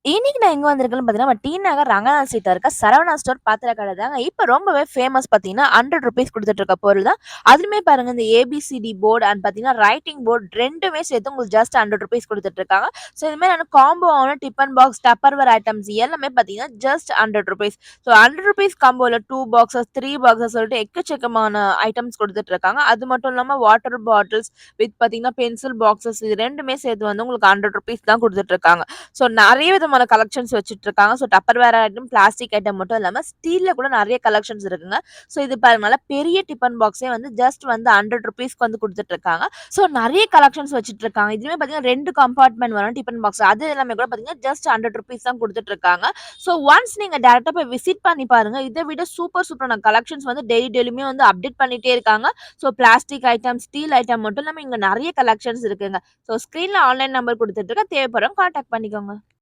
இன்னைக்கு நான் எங்க வந்திருக்கேன்னு பார்த்தீங்கன்னா, நம்ம டி நகர் ரங்கநாத ஸ்ட்ரீட்ல இருக்க சரவணா ஸ்டோர் பாத்திர கடை தாங்க. இப்ப ரொம்பவே ஃபேமஸ் பார்த்தீங்கன்னா, ₹100 குடுத்துட்டு இருக்க பொருள் தான். அதுலயுமே பாருங்க இந்த ஏபிசிடி போர்ட் அண்ட் பார்த்தீங்கன்னா, ரைட்டிங் போர்ட் 2மே சேர்த்து உங்களுக்கு ஜஸ்ட் ₹100 குடுத்துட்டு இருக்காங்க. ஸோ இது மாரியான காம்போ ஆன டிஃபன் பாக்ஸ், டப்பர்வேர் ஐட்டம்ஸ் எல்லாமே பார்த்தீங்கன்னா, ஜஸ்ட் ₹100. ஸோ ₹100 காம்போல 2 பாக்ஸஸ், 3 பாக்ஸஸ் சொல்லிட்டு எக்கச்சக்கமான ஐட்டம்ஸ் குடுத்துட்டு இருக்காங்க. அது மட்டும் இல்லாம வாட்டர் பாட்டில்ஸ் வித் பார்த்தீங்கன்னா, பென்சில் பாக்ஸஸ் இது 2மே சேர்த்து வந்து உங்களுக்கு ₹100 தான் குடுத்துட்டு இருக்காங்க. ஸோ நெறைய விதமான கலெக்ஷன்ஸ் வச்சுட்டுருக்காங்க. So Tupperware item, plastic item மட்டும் இல்லாம ஸ்டீல்ல கூட நெறைய கலெக்ஷன்ஸ் இருக்குங்க. ஸோ இது பாருங்க நல்லா பெரிய டிஃபன் பாக்ஸே வந்து ஜஸ்ட் வந்து ₹100க்கு வந்து குடுத்துட்டுருக்காங்க. ஸோ நெறைய கலெக்ஷன்ஸ் வச்சுட்டுருக்காங்க. இதுவுமே பார்த்தீங்கன்னா 2 கம்பார்ட்மெண்ட் வரும் டிஃபன் பாக்ஸ். அது எல்லாமே கூட பார்த்தீங்கன்னா ஜஸ்ட் ₹100 தான் குடுத்துட்டுருக்காங்க. ஸோ ஒன்ஸ் நீங்க டைரக்ட்டா போய் விசிட் பண்ணி பாருங்க. இத விட சூப்பரான கலெக்ஷன்ஸ் வந்து டெய்லியுமே வந்து அப்டேட் பண்ணிட்டே இருக்காங்க. So plastic item, steel item மட்டும் இல்லாம இங்க நெறைய கலெக்ஷன்ஸ் இருக்குங்க. ஸோ ஸ்க்ரீன்ல ஆன்லைன் நம்பர் குடுத்துட்டு இருக்கேன். தேவைப்படுறவங்க கான்டாக்ட் பண்ணிக்கோங்க.